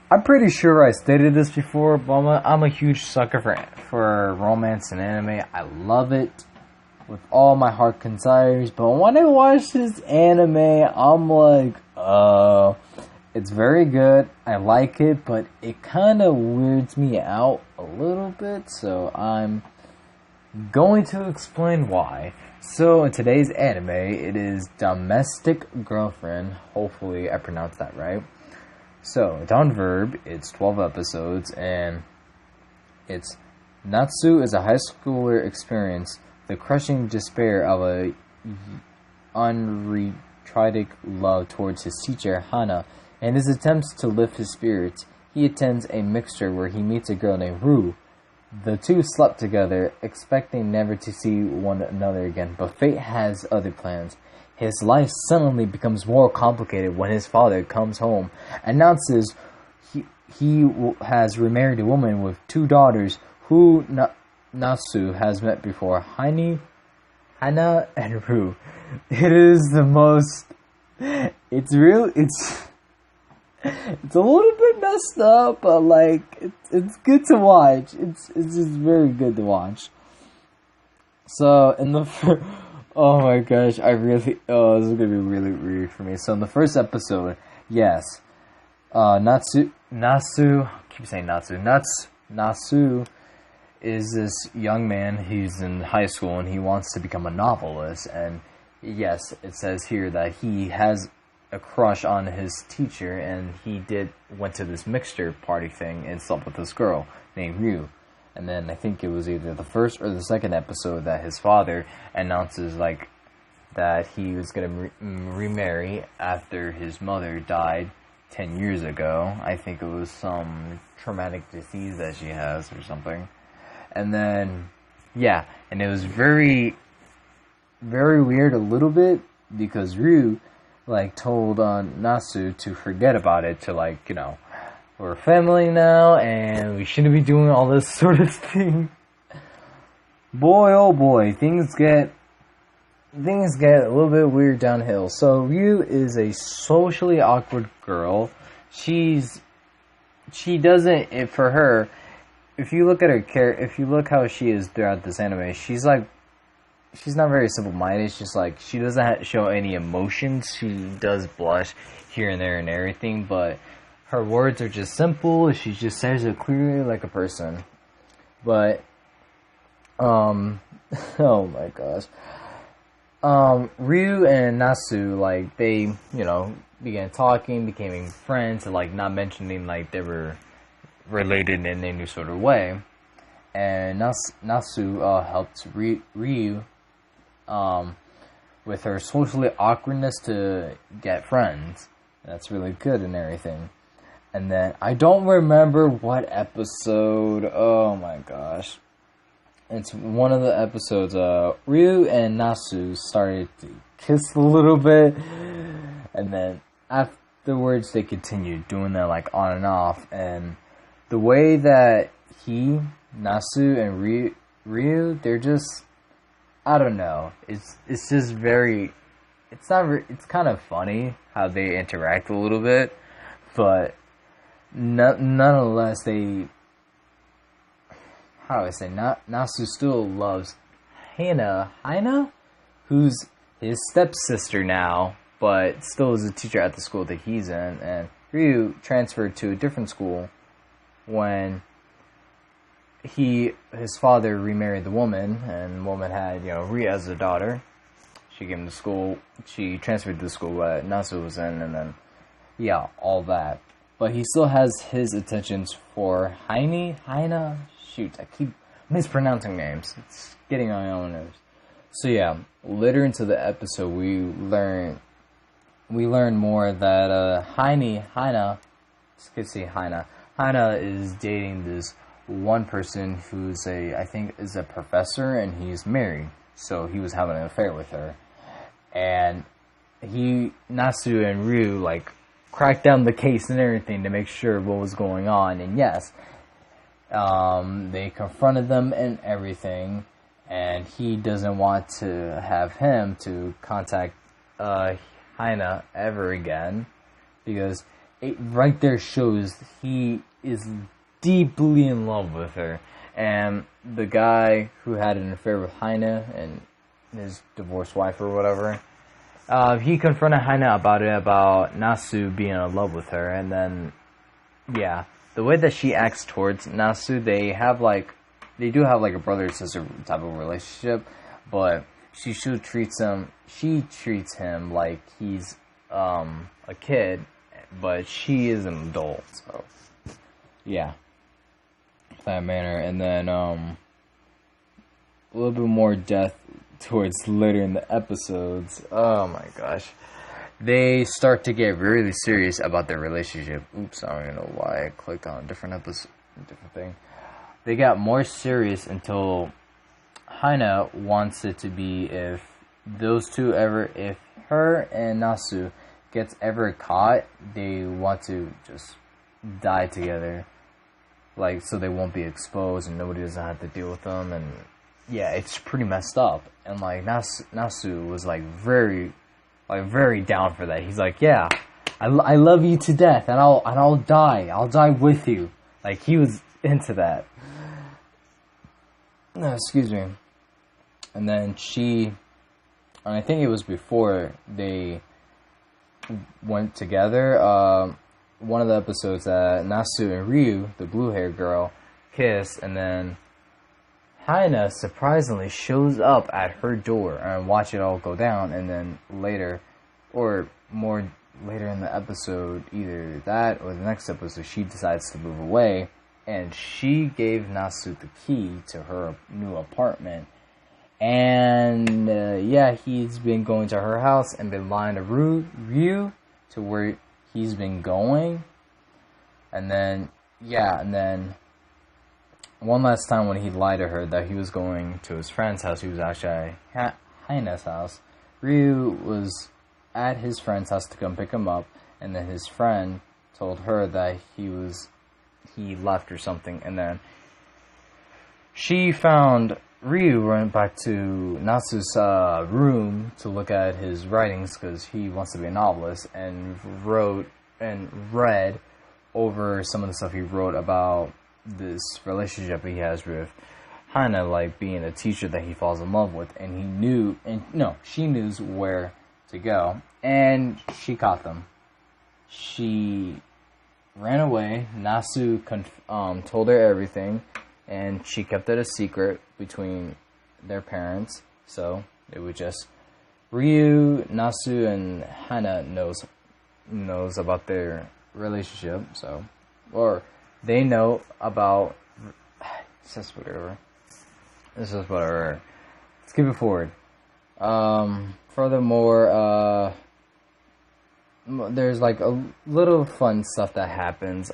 I'm pretty sure I stated this before, but I'm a huge sucker for romance and anime. I love it with all my heart desires. But when I watch this anime, I'm like, it's very good. I like it, but it kind of weirds me out a little bit. So I'm going to explain why. So in today's anime, it is Domestic Girlfriend. Hopefully, I pronounced that right. So, it's on Verb, it's 12 episodes, and it's Natsu is a high schooler experience the crushing despair of a unrequited love towards his teacher, Hana, and his attempts to lift his spirits. He attends a mixture where he meets a girl named Rue. The two slept together, expecting never to see one another again, but fate has other plans. His life suddenly becomes more complicated when his father comes home, announces he has remarried a woman with two daughters who Natsu has met before, Hana and Rue. It is the most... It's a little bit messed up, but like, it's good to watch. It's just very good to watch. So, in the... Oh my gosh, this is gonna be really weird for me. So in the first episode, yes, Natsu, Natsu is this young man, he's in high school and he wants to become a novelist, and yes, it says here that he has a crush on his teacher, and he went to this mixture party thing and slept with this girl named Ryu. And then I think it was either the first or the second episode that his father announces like that he was going to remarry after his mother died 10 years ago. I think it was some traumatic disease that she has or something. And then, yeah, and it was very, very weird a little bit because Ryu like told Natsu to forget about it, to like, we're a family now, and we shouldn't be doing all this sort of thing. Boy, oh boy, things get a little bit weird downhill. So Ryu is a socially awkward girl. She doesn't, for her, if you look at her character, if you look how she is throughout this anime, she's not very simple-minded. It's just like, she doesn't show any emotions. She does blush here and there and everything, but her words are just simple. She just says it clearly like a person. But, oh my gosh. Ryu and Natsu, like, they, began talking, becoming friends, and, like, not mentioning, like, they were related in any sort of way. And Natsu helped Ryu, with her socially awkwardness to get friends. That's really good and everything. And then, I don't remember what episode, oh my gosh. It's one of the episodes, Ryu and Natsu started to kiss a little bit. And then, afterwards, they continued doing that, like, on and off. And the way that Natsu and Ryu, they're just, I don't know. It's just very, it's kind of funny how they interact a little bit. But nonetheless, Natsu still loves Hina, who's his stepsister now, but still is a teacher at the school that he's in, and Ryu transferred to a different school when his father remarried the woman, and the woman had, Ryu as a daughter. She came to school, she transferred to the school that Natsu was in, and then, yeah, all that. But he still has his attentions for Hina. Shoot, I keep mispronouncing names. It's getting on my own nerves. So yeah, later into the episode, we learn more that Hina is dating this one person who's I think is a professor, and he's married. So he was having an affair with her, and Natsu and Ryu like cracked down the case and everything to make sure what was going on. And yes, they confronted them and everything, and he doesn't want to have him to contact Hina ever again, because it right there shows he is deeply in love with her. And the guy who had an affair with Heine and his divorced wife or whatever, he confronted Heine about it, about Nasu being in love with her. And then, yeah, the way that she acts towards Nasu, they do have like a brother and sister type of relationship, but she treats him like he's a kid, but she is an adult. So yeah, that manner. And then a little bit more death towards later in the episodes. Oh my gosh, they start to get really serious about their relationship. Oops, I don't even know why I clicked on a different thing. They got more serious until Heine wants it to be if her and Nasu gets ever caught, they want to just die together. Like, so they won't be exposed and nobody doesn't have to deal with them. And yeah, it's pretty messed up. And like, Nasu was like very down for that. He's like, yeah, I love you to death and I'll die with you. Like, he was into that. No, excuse me. And then I think it was before they went together, one of the episodes that Nasu and Ryu, the blue-haired girl, kiss, and then Heine surprisingly shows up at her door and watch it all go down, and then later, or more later in the episode, either that or the next episode, she decides to move away, and she gave Nasu the key to her new apartment. And yeah, he's been going to her house and been lying to Ryu to where he's been going. And then one last time when he lied to her that he was going to his friend's house, he was actually at Heine's house. Ryu was at his friend's house to come pick him up, and then his friend told her that he left or something, and then she found Ryu went back to Natsu's room to look at his writings because he wants to be a novelist, and read over some of the stuff he wrote about this relationship he has with Hana, like being a teacher that he falls in love with, and she knew where to go, and she caught them. She ran away. Nasu told her everything, and she kept it a secret between their parents. So it was just Ryu, Nasu, and Hana knows about their relationship. So, or they know about. It's just whatever. Let's keep it forward. Furthermore, there's like a little fun stuff that happens.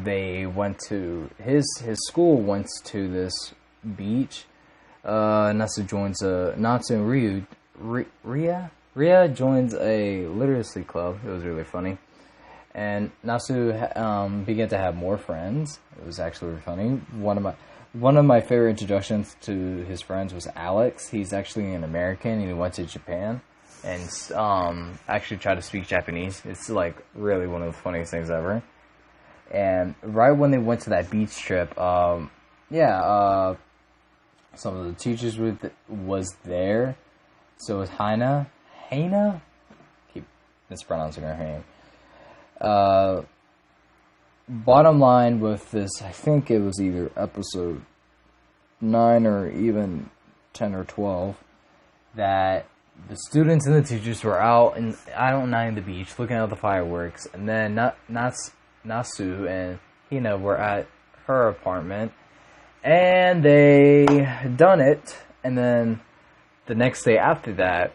They went to his school went to this beach. Natsu and Ria joins a literacy club. It was really funny. And Natsu began to have more friends. It was actually really funny. One of my favorite introductions to his friends was Alex. He's actually an American and he went to Japan and actually tried to speak Japanese. It's like really one of the funniest things ever. And right when they went to that beach trip, some of the teachers was there. So was Haina. Keep mispronouncing her name. Bottom line with this, I think it was either episode 9 or even 10 or 12, that the students and the teachers were out in the beach looking at the fireworks, and then Nasu and Hina were at her apartment, and they done it, and then the next day after that,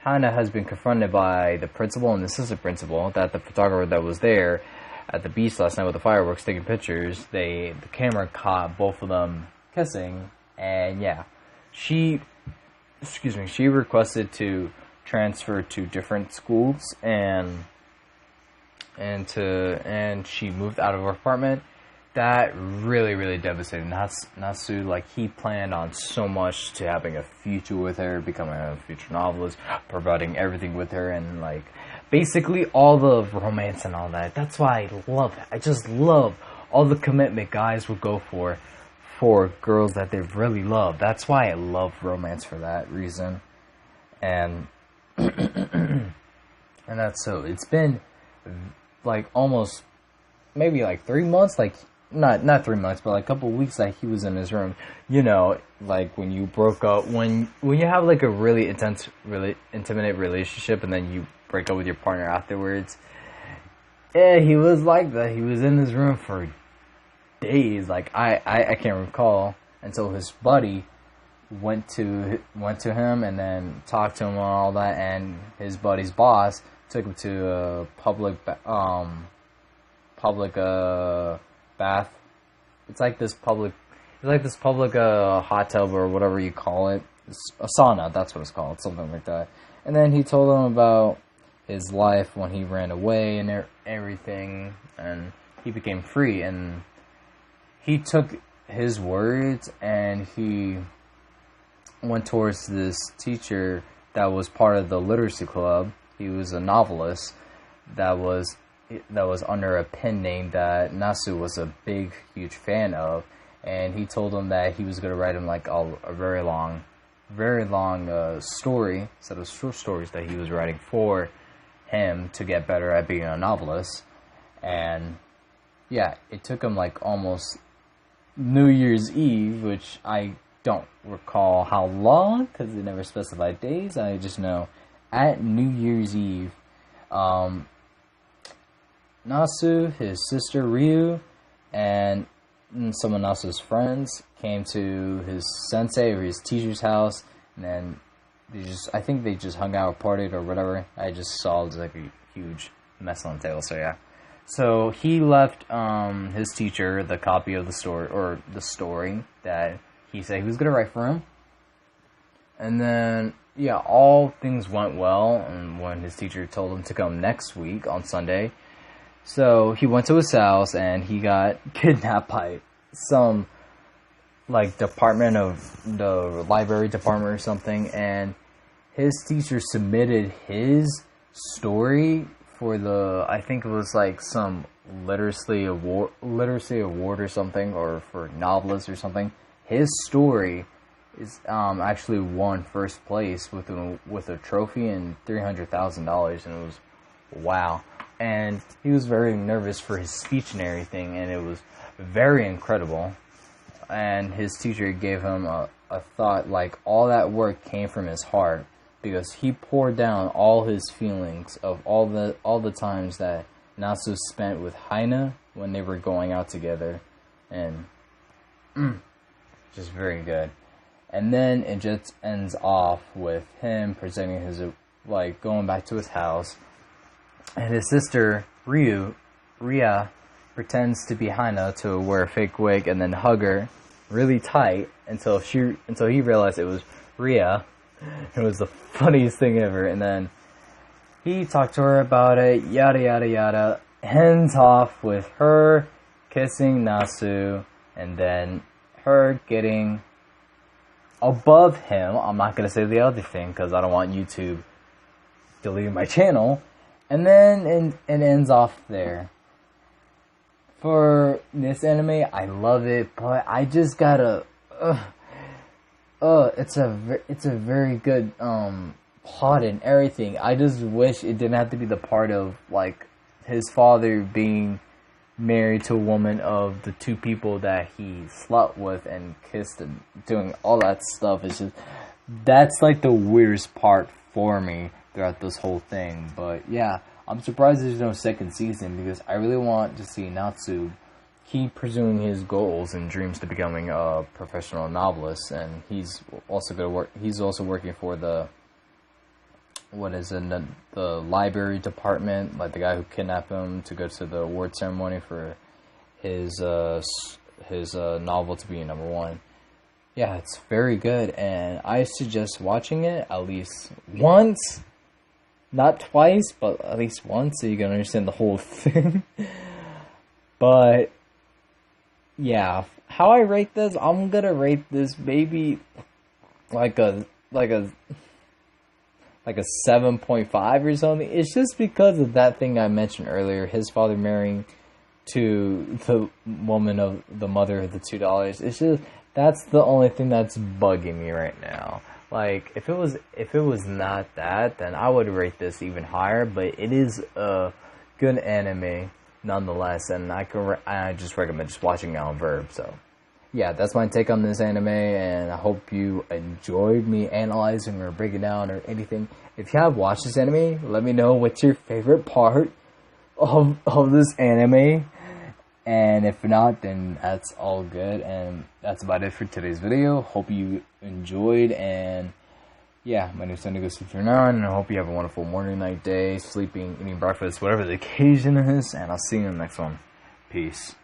Hana has been confronted by the principal and the assistant principal that the photographer that was there at the beach last night with the fireworks taking pictures, the camera caught both of them kissing, and yeah, she requested to transfer to different schools, and she moved out of her apartment. That really, really devastated Natsu. Like, he planned on so much to having a future with her, becoming a future novelist, providing everything with her, and like basically all the romance and all that. That's why I love it. I just love all the commitment guys would go for girls that they really love. That's why I love romance for that reason. And and that's so. It's been like almost maybe like 3 months, like not 3 months, but like a couple of weeks that he was in his room. You know, like when you broke up, when you have like a really intense, really intimate relationship, and then you break up with your partner afterwards. Yeah, he was like that. He was in his room for days. Like I can't recall until his buddy went to him and then talked to him and all that, and his buddy's boss took him to a public bath. It's like this public hot tub or whatever you call it. It's a sauna, that's what it's called, something like that. And then he told him about his life when he ran away and everything, and he became free. And he took his words and he went towards this teacher that was part of the literacy club. He was a novelist that was under a pen name that Nasu was a big, huge fan of, and he told him that he was going to write him like a very long story, set of short stories that he was writing for him to get better at being a novelist. And yeah, it took him like almost New Year's Eve, which I don't recall how long because they never specified days. I just know at New Year's Eve, Nasu, his sister Ryu, and some of Nasu's friends came to his sensei or his teacher's house, and then I think they just hung out or partied or whatever. I just saw it was like a huge mess on the table, so yeah. So he left his teacher the copy of the story that he said he was going to write for him. And then, yeah, all things went well, and when his teacher told him to come next week on Sunday, so he went to his house and he got kidnapped by some like department of the library department or something, and his teacher submitted his story for I think it was like some literacy award or something, or for novelists or something. His story is actually won first place with a trophy and $300,000, and it was wow. And he was very nervous for his speech and everything, and it was very incredible. And his teacher gave him a thought, like all that work came from his heart, because he poured down all his feelings of all the times that Nasu spent with Haina when they were going out together, and just very good. And then it just ends off with him presenting his, like, going back to his house, and his sister Ria pretends to be Haina to wear a fake wig and then hug her really tight until he realized it was Ria. It was the funniest thing ever. And then he talked to her about it, yada yada yada. Ends off with her kissing Nasu, and then her getting above him. I'm not gonna say the other thing because I don't want YouTube deleting my channel. And then it ends off there. For this anime, I love it, but I just gotta. It's a very good plot and everything. I just wish it didn't have to be the part of like his father being married to a woman of the two people that he slept with and kissed and doing all that stuff. It's just that's like the weirdest part for me throughout this whole thing. But yeah, I'm surprised there's no second season because I really want to see Natsu keep pursuing his goals and dreams to becoming a professional novelist, and he's also working for the library department, like the guy who kidnapped him to go to the award ceremony for his novel to be number one. Yeah, it's very good, and I suggest watching it at least once, not twice, but at least once, so you can understand the whole thing. But yeah, how I rate this, I'm gonna rate this maybe like a like a 7.5 or something. It's just because of that thing I mentioned earlier. His father marrying to the woman of the mother of the $2. It's just, that's the only thing that's bugging me right now. Like, if it was not that, then I would rate this even higher. But it is a good anime nonetheless, and I just recommend just watching it on Verb. So yeah, that's my take on this anime, and I hope you enjoyed me analyzing or breaking down or anything. If you have watched this anime, let me know what's your favorite part of this anime. And if not, then that's all good. And that's about it for today's video. Hope you enjoyed. And yeah, my name is Sandy Goes and I hope you have a wonderful morning, night, day, sleeping, eating breakfast, whatever the occasion is. And I'll see you in the next one. Peace.